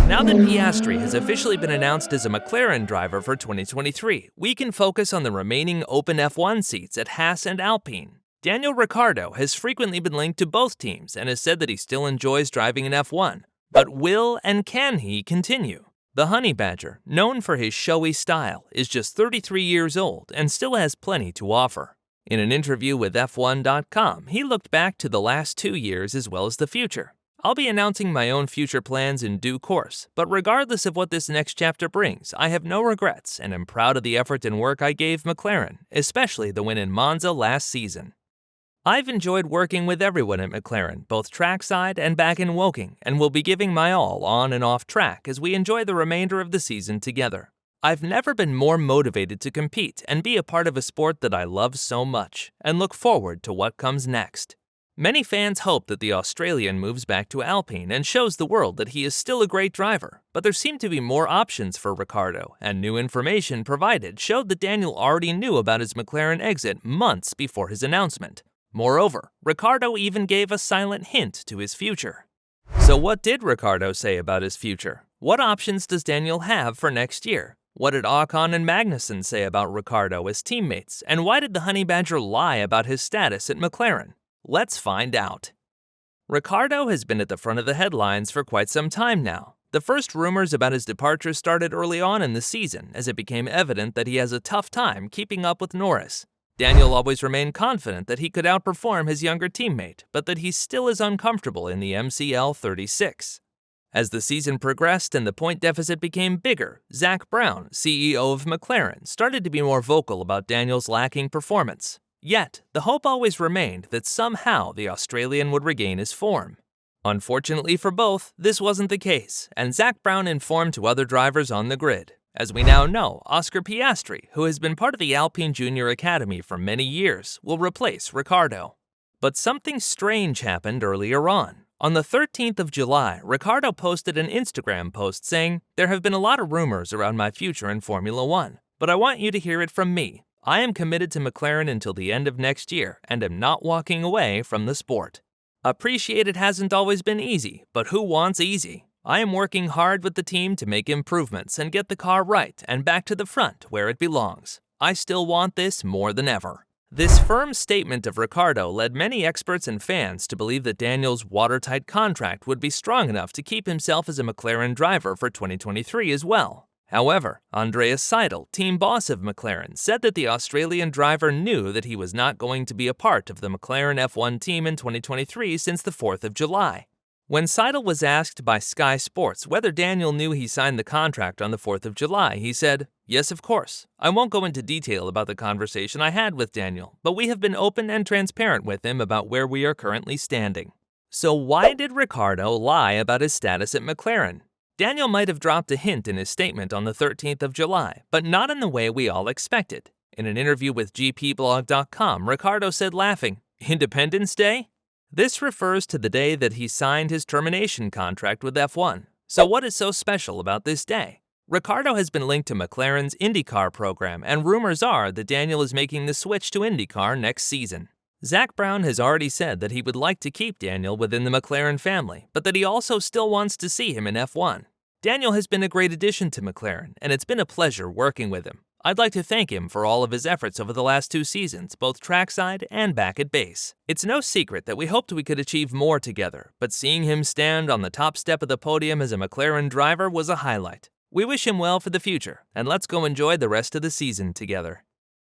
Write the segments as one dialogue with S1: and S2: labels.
S1: Now that Piastri has officially been announced as a McLaren driver for 2023, we can focus on the remaining open F1 seats at Haas and Alpine. Daniel Ricciardo has frequently been linked to both teams and has said that he still enjoys driving in F1. But will and can he continue? The Honey Badger, known for his showy style, is just 33 years old and still has plenty to offer. In an interview with F1.com, he looked back to the last 2 years as well as the future. I'll be announcing my own future plans in due course, but regardless of what this next chapter brings, I have no regrets and am proud of the effort and work I gave McLaren, especially the win in Monza last season. I've enjoyed working with everyone at McLaren, both trackside and back in Woking, and will be giving my all on and off track as we enjoy the remainder of the season together. I've never been more motivated to compete and be a part of a sport that I love so much, and look forward to what comes next. Many fans hope that the Australian moves back to Alpine and shows the world that he is still a great driver, but there seem to be more options for Ricciardo, and new information provided showed that Daniel already knew about his McLaren exit months before his announcement. Moreover, Ricciardo even gave a silent hint to his future. So what did Ricciardo say about his future? What options does Daniel have for next year? What did Ocon and Magnussen say about Ricciardo as teammates? And why did the Honey Badger lie about his status at McLaren? Let's find out. Ricciardo has been at the front of the headlines for quite some time now. The first rumors about his departure started early on in the season as it became evident that he has a tough time keeping up with Norris. Daniel always remained confident that he could outperform his younger teammate, but that he still is uncomfortable in the MCL 36. As the season progressed and the point deficit became bigger, Zak Brown, CEO of McLaren, started to be more vocal about Daniel's lacking performance. Yet, the hope always remained that somehow the Australian would regain his form. Unfortunately for both, this wasn't the case, and Zak Brown informed two other drivers on the grid. As we now know, Oscar Piastri, who has been part of the Alpine Junior Academy for many years, will replace Ricciardo. But something strange happened earlier on. On the 13th of July, Ricciardo posted an Instagram post saying, "There have been a lot of rumors around my future in Formula One, but I want you to hear it from me. I am committed to McLaren until the end of next year and am not walking away from the sport. Appreciate it hasn't always been easy, but who wants easy? I am working hard with the team to make improvements and get the car right and back to the front where it belongs. I still want this more than ever." This firm statement of Ricciardo led many experts and fans to believe that Daniel's watertight contract would be strong enough to keep himself as a McLaren driver for 2023 as well. However, Andreas Seidel, team boss of McLaren, said that the Australian driver knew that he was not going to be a part of the McLaren F1 team in 2023 since the 4th of July. When Seidel was asked by Sky Sports whether Daniel knew he signed the contract on the 4th of July, he said, "Yes, of course. I won't go into detail about the conversation I had with Daniel, but we have been open and transparent with him about where we are currently standing." So why did Ricciardo lie about his status at McLaren? Daniel might have dropped a hint in his statement on the 13th of July, but not in the way we all expected. In an interview with GPblog.com, Ricciardo said laughing, "Independence Day?" This refers to the day that he signed his termination contract with F1. So what is so special about this day? Ricciardo has been linked to McLaren's IndyCar program, and rumors are that Daniel is making the switch to IndyCar next season. Zak Brown has already said that he would like to keep Daniel within the McLaren family, but that he also still wants to see him in F1. Daniel has been a great addition to McLaren, and it's been a pleasure working with him. I'd like to thank him for all of his efforts over the last 2 seasons, both trackside and back at base. It's no secret that we hoped we could achieve more together, but seeing him stand on the top step of the podium as a McLaren driver was a highlight. We wish him well for the future, and let's go enjoy the rest of the season together.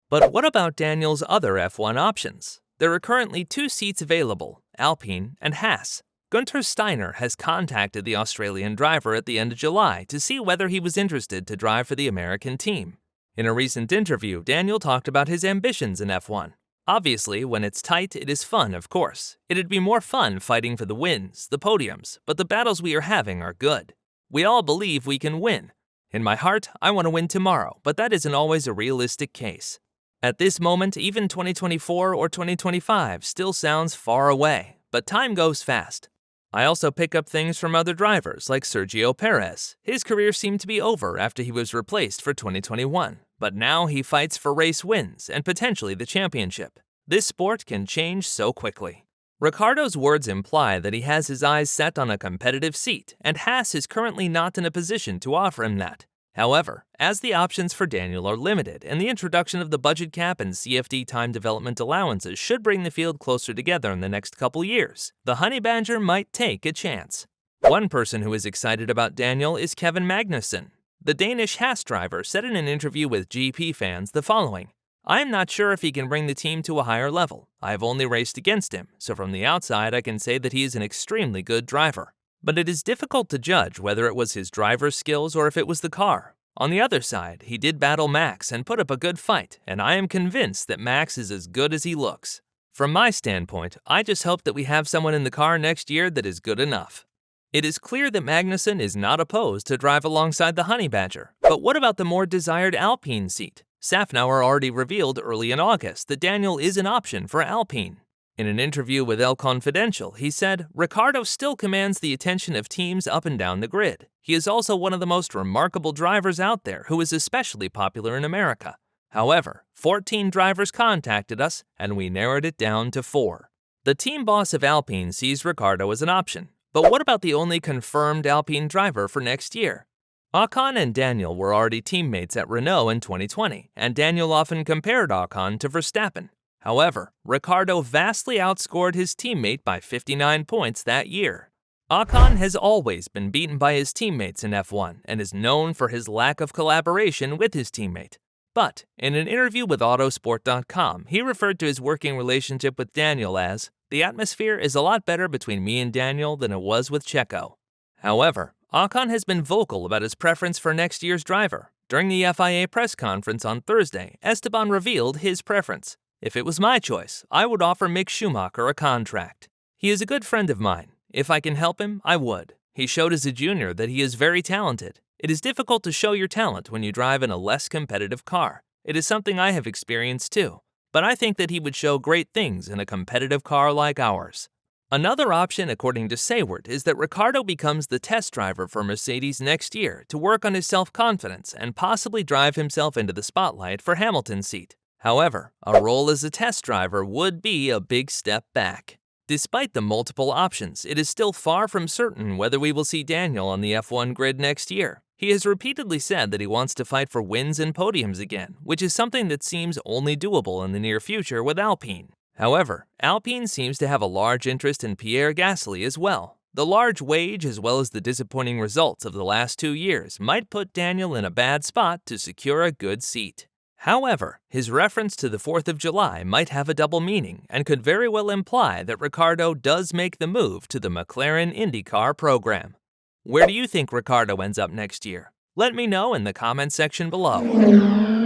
S1: But what about Daniel's other F1 options? There are currently 2 seats available, Alpine and Haas. Gunther Steiner has contacted the Australian driver at the end of July to see whether he was interested to drive for the American team. In a recent interview, Daniel talked about his ambitions in F1. Obviously, when it's tight, it is fun, of course. It'd be more fun fighting for the wins, the podiums, but the battles we are having are good. We all believe we can win. In my heart, I want to win tomorrow, but that isn't always a realistic case. At this moment, even 2024 or 2025 still sounds far away, but time goes fast. I also pick up things from other drivers like Sergio Perez. His career seemed to be over after he was replaced for 2021, but now he fights for race wins and potentially the championship. This sport can change so quickly. Ricciardo's words imply that he has his eyes set on a competitive seat, and Haas is currently not in a position to offer him that. However, as the options for Daniel are limited and the introduction of the budget cap and CFD time development allowances should bring the field closer together in the next couple years, the Honey Badger might take a chance. One person who is excited about Daniel is Kevin Magnussen. The Danish Haas driver said in an interview with GP fans the following: "I am not sure if he can bring the team to a higher level. I have only raced against him, so from the outside I can say that he is an extremely good driver. But it is difficult to judge whether it was his driver's skills or if it was the car. On the other side, he did battle Max and put up a good fight, and I am convinced that Max is as good as he looks. From my standpoint, I just hope that we have someone in the car next year that is good enough." It is clear that Magnussen is not opposed to drive alongside the Honey Badger, but what about the more desired Alpine seat? Safnauer already revealed early in August that Daniel is an option for Alpine. In an interview with El Confidential, he said, "Ricciardo still commands the attention of teams up and down the grid. He is also one of the most remarkable drivers out there who is especially popular in America. However, 14 drivers contacted us, and we narrowed it down to 4. The team boss of Alpine sees Ricciardo as an option. But what about the only confirmed Alpine driver for next year? Ocon and Daniel were already teammates at Renault in 2020, and Daniel often compared Ocon to Verstappen. However, Ricciardo vastly outscored his teammate by 59 points that year. Ocon has always been beaten by his teammates in F1 and is known for his lack of collaboration with his teammate. But in an interview with Autosport.com, he referred to his working relationship with Daniel as, "The atmosphere is a lot better between me and Daniel than it was with Checo." However, Ocon has been vocal about his preference for next year's driver. During the FIA press conference on Thursday, Esteban revealed his preference. "If it was my choice, I would offer Mick Schumacher a contract. He is a good friend of mine. If I can help him, I would. He showed as a junior that he is very talented. It is difficult to show your talent when you drive in a less competitive car. It is something I have experienced too. But I think that he would show great things in a competitive car like ours." Another option, according to Sayward, is that Ricciardo becomes the test driver for Mercedes next year to work on his self-confidence and possibly drive himself into the spotlight for Hamilton's seat. However, a role as a test driver would be a big step back. Despite the multiple options, it is still far from certain whether we will see Daniel on the F1 grid next year. He has repeatedly said that he wants to fight for wins and podiums again, which is something that seems only doable in the near future with Alpine. However, Alpine seems to have a large interest in Pierre Gasly as well. The large wage as well as the disappointing results of the last 2 years might put Daniel in a bad spot to secure a good seat. However, his reference to the 4th of July might have a double meaning and could very well imply that Ricciardo does make the move to the McLaren IndyCar program. Where do you think Ricciardo ends up next year? Let me know in the comment section below.